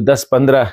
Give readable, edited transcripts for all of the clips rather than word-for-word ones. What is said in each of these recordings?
10-15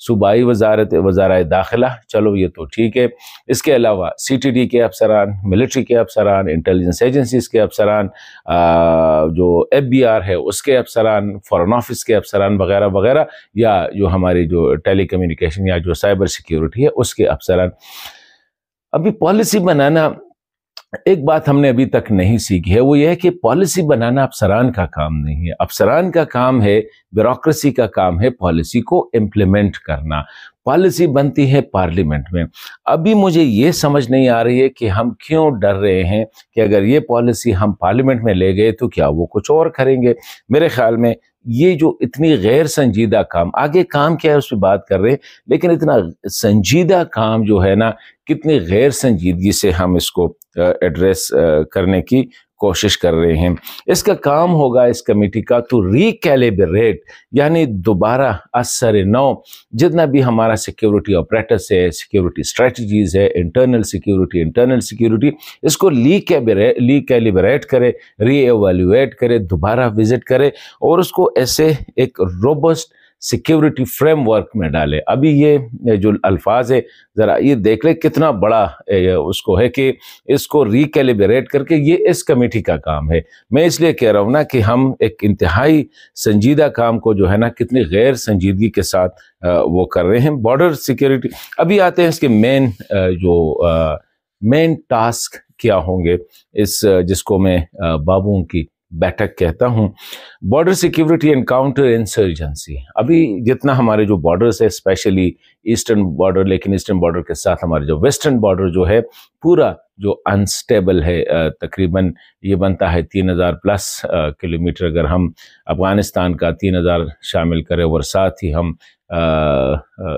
صوبائی وزارت داخلہ، چلو یہ تو ٹھیک ہے. اس کے علاوہ CTD کے افسران، ملٹری کے افسران، انٹیلیجنس ایجنسیز کے افسران، جو FBR ہے اس کے افسران، فورن آفس کے افسران وغیرہ وغیرہ، یا جو ہماری جو ٹیلی کمیونیکیشن یا جو سائبر سیکیورٹی ہے اس کے افسران. ابھی پالیسی بنانا، ایک بات ہم نے ابھی تک نہیں سیکھی ہے، وہ یہ ہے کہ پالیسی بنانا افسران کا کام نہیں ہے. افسران کا کام ہے، بیوروکریسی کا کام ہے پالیسی کو امپلیمنٹ کرنا. پالیسی بنتی ہے پارلیمنٹ میں. ابھی مجھے یہ سمجھ نہیں آ رہی ہے کہ ہم کیوں ڈر رہے ہیں کہ اگر یہ پالیسی ہم پارلیمنٹ میں لے گئے تو کیا وہ کچھ اور کریں گے. میرے خیال میں یہ جو اتنی غیر سنجیدہ کام، آگے کام کیا ہے اس پہ بات کر رہے ہیں، لیکن اتنا سنجیدہ کام جو ہے نا، کتنی غیر سنجیدگی سے ہم اس کو ایڈریس کرنے کی کوشش کر رہے ہیں. اس کا کام ہوگا اس کمیٹی کا تو ریکیلیبریٹ، یعنی دوبارہ اثر نو جتنا بھی ہمارا سیکیورٹی آپریٹس ہے، سیکیورٹی اسٹریٹجیز ہے، انٹرنل سیکیورٹی، اس کو ریکیلیبریٹ کرے، ری ایویلویٹ کرے، دوبارہ وزٹ کرے اور اس کو ایسے ایک روبسٹ سیکیورٹی فریم ورک میں ڈالے. ابھی یہ جو الفاظ ہے ذرا یہ دیکھ لیں کتنا بڑا اس کو ہے کہ اس کو ریکیلیبریٹ کر کے یہ اس کمیٹی کا کام ہے. میں اس لیے کہہ رہا ہوں نا کہ ہم ایک انتہائی سنجیدہ کام کو جو ہے نا کتنی غیر سنجیدگی کے ساتھ وہ کر رہے ہیں. بارڈر سیکیورٹی، ابھی آتے ہیں اس کے مین ٹاسک کیا ہوں گے، اس جس کو میں بابوں کی بیٹھک کہتا ہوں. Border security and counter insurgency. ابھی جتنا ہمارے جو بارڈرز ہے، اسپیشلی ایسٹرن بارڈر، لیکن ایسٹرن بارڈر کے ساتھ ہمارے جو ویسٹرن بارڈر جو ہے پورا جو انسٹیبل ہے، تقریباً یہ بنتا ہے 3000+ کلومیٹر. اگر ہم افغانستان کا 3000 شامل کریں اور ساتھ ہی ہم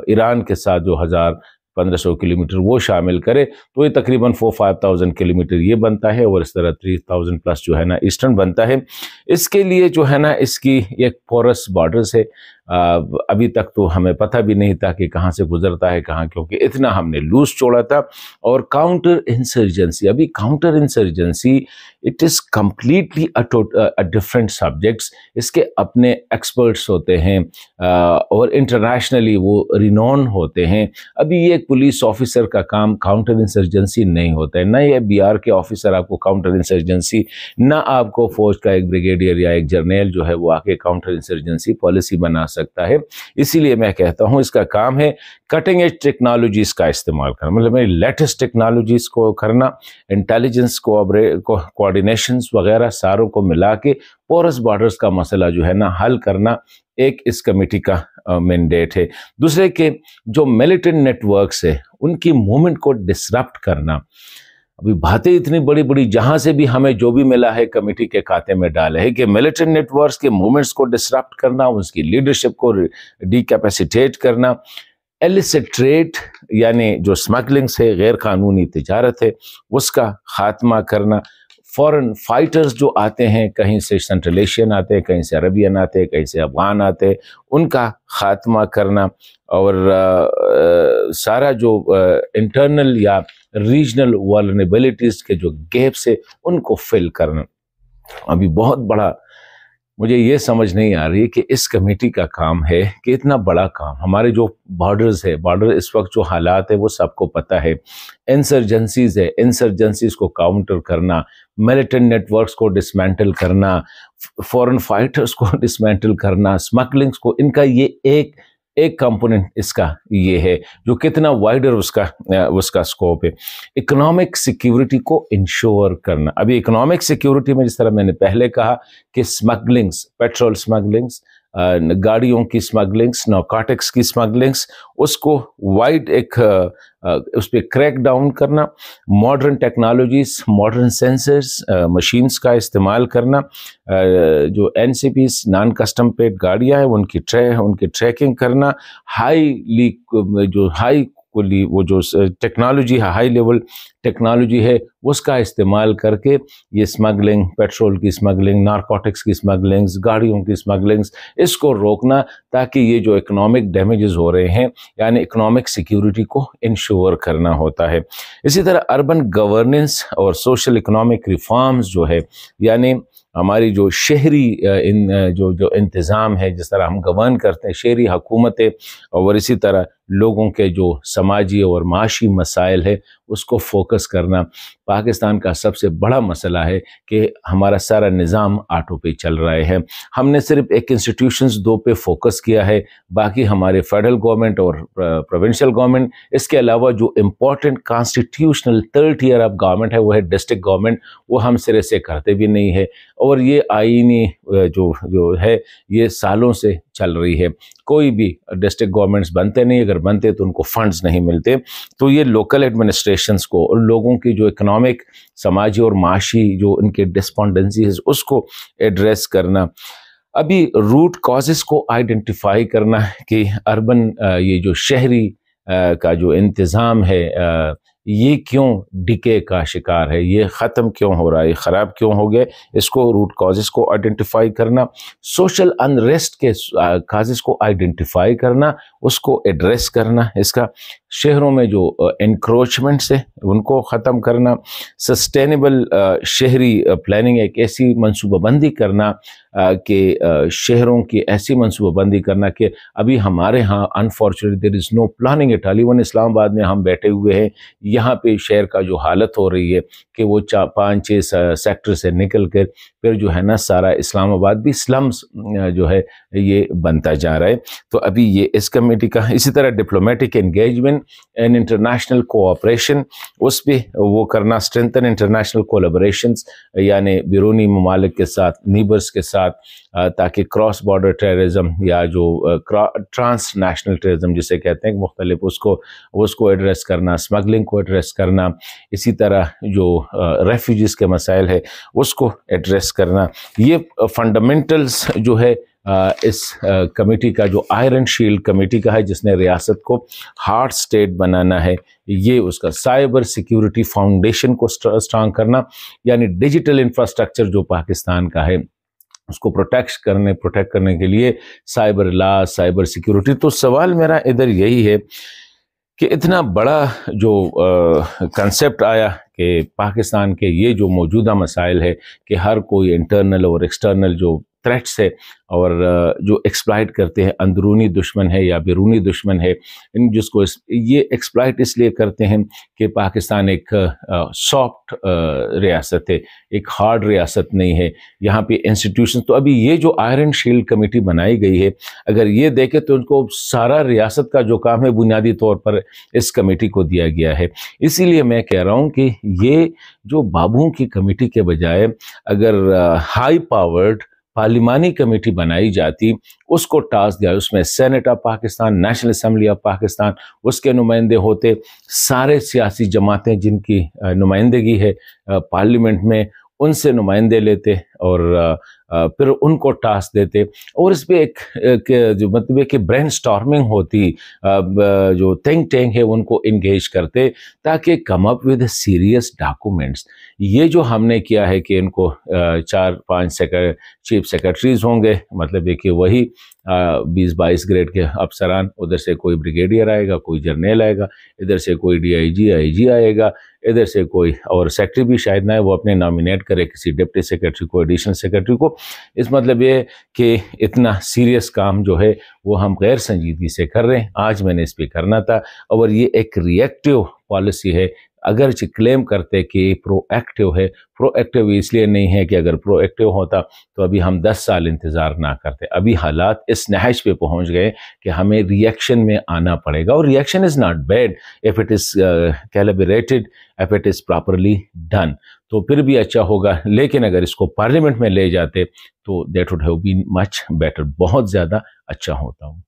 ایران کے ساتھ جو 1500 کلومیٹر وہ شامل کرے تو یہ تقریباً 4-5,000 کلومیٹر یہ بنتا ہے، اور اس طرح 3000+ جو ہے نا ایسٹرن بنتا ہے. اس کے لیے جو ہے نا اس کی ایک پورس بارڈرز ہے. ابھی تک تو ہمیں پتہ بھی نہیں تھا کہ کہاں سے گزرتا ہے کہاں، کیونکہ اتنا ہم نے لوز چھوڑا تھا. اور کاؤنٹر انسرجنسی، ابھی counter insurgency it is completely different subjects. اس کے اپنے ایکسپرٹس ہوتے ہیں اور انٹرنیشنلی وہ رینون ہوتے ہیں. ابھی یہ ایک پولیس آفیسر کا کام کاؤنٹر انسرجنسی نہیں ہوتا ہے، نہ یہ BR کے آفیسر آپ کو کاؤنٹر انسرجنسی، نہ آپ کو فوج کا ایک بریگیڈیئر یا ایک جرنیل جو ہے وہ آ کے کاؤنٹر انسرجنسی پالیسی بنا سکتا ہے. اسی لیے میں کہتا ہوں اس کا کام ہے کٹنگ ایج ٹیکنالوجیز کا استعمال کرنا، مطلب لیٹسٹ ٹیکنالوجیز کو کرنا، انٹیلیجنس کوآرڈینیشنز وغیرہ ساروں کو ملا کے پورس بارڈرز کا مسئلہ جو ہے نا حل کرنا ایک اس کمیٹی کا مینڈیٹ ہے. دوسرے کہ جو ملیٹنٹ نیٹ ورکس ہے ان کی موومنٹ کو ڈسرپٹ کرنا. ابھی باتیں اتنی بڑی بڑی جہاں سے بھی ہمیں جو بھی ملا ہے کمیٹی کے کھاتے میں ڈالے ہے کہ ملیٹنٹ نیٹ ورکس کے موومنٹس کو ڈسرپٹ کرنا، اس کی لیڈرشپ کو ڈی کیپیسیٹیٹ کرنا. ایلیسٹ ٹریڈ یعنی جو سمگلنگس ہے، غیر قانونی تجارت ہے، اس کا خاتمہ کرنا. فورن فائٹرز جو آتے ہیں، کہیں سے سینٹرل ایشین آتے ہیں، کہیں سے عربین آتے ہیں، کہیں سے افغان آتے ہیں، ان کا خاتمہ کرنا. اور سارا جو انٹرنل یا ریجنل والنریبلٹیز کے جو گیپس ہے ان کو فل کرنا. ابھی بہت بڑا مجھے یہ سمجھ نہیں آ رہی کہ اس کمیٹی کا کام ہے کہ اتنا بڑا کام ہمارے جو بارڈرز ہے، بارڈر اس وقت جو حالات ہے وہ سب کو پتہ ہے. انسرجنسیز ہے، انسرجنسیز کو کاؤنٹر کرنا، ملیٹنٹ نیٹ ورکس کو ڈسمینٹل کرنا، فورن فائٹرز کو ڈسمینٹل کرنا، اسمگلنگس کو، ان کا یہ ایک کمپوننٹ اس کا یہ ہے جو کتنا وائڈر اس کا سکوپ ہے. اکنامک سیکیورٹی کو انشور کرنا. ابھی اکنامک سیکیورٹی میں جس طرح میں نے پہلے کہا کہ اسمگلنگس، پیٹرول اسمگلنگس، گاڑیوں کی اسمگلنگس، نارکوٹکس کی اسمگلنگس، اس کو وائڈ ایک اس پہ کریک ڈاؤن کرنا. Modern technologies, modern censors, machines کا استعمال کرنا. جو NCPs نان کسٹم پیڈ گاڑیاں ہیں ان کی ٹریکنگ کرنا. وہ جو ٹیکنالوجی ہے، ہائی لیول ٹیکنالوجی ہے، اس کا استعمال کر کے یہ اسمگلنگ، پیٹرول کی اسمگلنگ، نارکوٹکس کی اسمگلنگز، گاڑیوں کی اسمگلنگز، اس کو روکنا تاکہ یہ جو اکنامک ڈیمیجز ہو رہے ہیں یعنی اکنامک سیکیورٹی کو انشور کرنا ہوتا ہے۔ اسی طرح اربن گورننس اور سوشل اکنامک ریفارمز جو ہے یعنی ہماری جو شہری جو انتظام ہے، جس طرح ہم گورن کرتے ہیں شہری حکومتیں، اور اسی طرح لوگوں کے جو سماجی اور معاشی مسائل ہے اس کو فوکس کرنا۔ پاکستان کا سب سے بڑا مسئلہ ہے کہ ہمارا سارا نظام آٹو پہ چل رہے ہیں، ہم نے صرف ایک انسٹیٹیوشنز دو پہ فوکس کیا ہے، باقی ہمارے فیڈرل گورنمنٹ اور پروونشل گورنمنٹ، اس کے علاوہ جو important constitutional third tier of government ہے وہ ہے ڈسٹرکٹ گورنمنٹ، وہ ہم سرے سے کرتے بھی نہیں ہے، اور یہ آئینی جو ہے یہ سالوں سے چل رہی ہے۔ کوئی بھی ڈسٹرکٹ گورنمنٹس بنتے نہیں، اگر بنتے تو ان کو فنڈز نہیں ملتے، تو یہ لوکل ایڈمنسٹریشنز کو اور لوگوں کی جو اکنامک، سماجی اور معاشی جو ان کے ڈسپونڈنسیز اس کو ایڈریس کرنا۔ ابھی روٹ کازز کو آئیڈینٹیفائی کرنا کہ اربن یہ جو شہری کا جو انتظام ہے یہ کیوں ڈکے کا شکار ہے، یہ ختم کیوں ہو رہا ہے، خراب کیوں ہو گئے، اس کو روٹ کازز کو آئیڈینٹیفائی کرنا۔ سوشل انریسٹ کے کازز کو آئیڈینٹیفائی کرنا، اس کو ایڈریس کرنا، اس کا شہروں میں جو انکروچمنٹس ہیں ان کو ختم کرنا۔ سسٹینیبل شہری پلاننگ، ایک ایسی منصوبہ بندی کرنا کہ شہروں کی ایسی منصوبہ بندی کرنا کہ ابھی ہمارے ہاں unfortunately there is no planning at all. Even Islamabad میں ہم بیٹھے ہوئے ہیں، یہاں پہ شہر کا جو حالت ہو رہی ہے کہ وہ 5-6 سیکٹر سے نکل کر پھر جو ہے نا سارا اسلام آباد بھی سلمز جو ہے یہ بنتا جا رہا ہے۔ تو ابھی یہ اس کمیٹی کا، اسی طرح diplomatic engagement and international cooperation, اس پہ وہ کرنا، اسٹرینتھن انٹرنیشنل کولیبریشنز یعنی بیرونی ممالک کے ساتھ، نیبرز کے ساتھ، تاکہ کراس بارڈر ٹیررزم یا جو ٹرانس نیشنل ٹیررزم جسے کہتے ہیں مختلف، اس کو ایڈریس کرنا، اسمگلنگ کو ایڈریس کرنا، اسی طرح جو ریفیوجیز کے مسائل ہے اس کو ایڈریس کرنا۔ یہ فنڈامنٹلز جو ہے اس کمیٹی کا، جو آئرن شیلڈ کمیٹی کا ہے جس نے ریاست کو ہارٹ سٹیٹ بنانا ہے، یہ اس کا سائبر سیکیورٹی فاؤنڈیشن کو اسٹرانگ کرنا، یعنی ڈیجیٹل انفراسٹرکچر جو پاکستان کا ہے اس کو پروٹیکٹ کرنے کے لیے سائبر لا، سائبر سیکیورٹی۔ تو سوال میرا ادھر یہی ہے کہ اتنا بڑا جو کنسیپٹ آیا کہ پاکستان کے یہ جو موجودہ مسائل ہے کہ ہر کوئی انٹرنل اور ایکسٹرنل جو تھریٹس ہے اور جو ایکسپلائٹ کرتے ہیں، اندرونی دشمن ہے یا بیرونی دشمن ہے، جس کو یہ ایکسپلائٹ اس لیے کرتے ہیں کہ پاکستان ایک سافٹ ریاست ہے، ایک ہارڈ ریاست نہیں ہے، یہاں پہ انسٹیٹیوشن۔ تو ابھی یہ جو آئرن شیلڈ کمیٹی بنائی گئی ہے، اگر یہ دیکھیں تو ان کو سارا ریاست کا جو کام ہے بنیادی طور پر اس کمیٹی کو دیا گیا ہے۔ اسی لیے میں کہہ رہا ہوں کہ یہ جو بابوں کی کمیٹی کے بجائے اگر ہائی پاورڈ پارلیمانی کمیٹی بنائی جاتی، اس کو ٹاسک دیا، اس میں senate of Pakistan, national assembly of Pakistan اس کے نمائندے ہوتے، سارے سیاسی جماعتیں جن کی نمائندگی ہے پارلیمنٹ میں ان سے نمائندے لیتے اور پھر ان کو ٹاسک دیتے، اور اس پہ ایک جو مطلب ہے کہ برین سٹارمنگ ہوتی، جو تھنک ٹینک ہے ان کو انگیج کرتے تاکہ کم اپ ود سیریس ڈاکومنٹس۔ یہ جو ہم نے کیا ہے کہ ان کو 4-5 چیف سیکرٹریز ہوں گے، مطلب ہے کہ وہی 20-22 گریڈ کے افسران، ادھر سے کوئی بریگیڈیئر آئے گا، کوئی جرنیل آئے گا، ادھر سے کوئی DIG آئے گا، ادھر سے کوئی اور سیکرٹری بھی شاید نہ ہے، وہ اپنے نامینیٹ کرے کسی ڈپٹی سیکرٹری کو، ایڈیشنل سیکرٹری کو۔ اس مطلب یہ کہ اتنا سیریس کام جو ہے وہ ہم غیر سنجیدگی سے کر رہے ہیں۔ آج میں نے اس پہ کرنا تھا، اور یہ ایک ریئیکٹیو پالیسی ہے، اگرچہ کلیم کرتے کہ پرو ایکٹیو ہے، پرو ایکٹیو اس لیے نہیں ہے کہ اگر پرو ایکٹیو ہوتا تو ابھی ہم 10 سال انتظار نہ کرتے۔ ابھی حالات اس نہج پہ پہنچ گئے کہ ہمیں ریئیکشن میں آنا پڑے گا، اور reaction is not bad if it is calibrated, if it is properly done، تو پھر بھی اچھا ہوگا۔ لیکن اگر اس کو پارلیمنٹ میں لے جاتے تو that would have been much better، بہت زیادہ اچھا ہوتا ہوں۔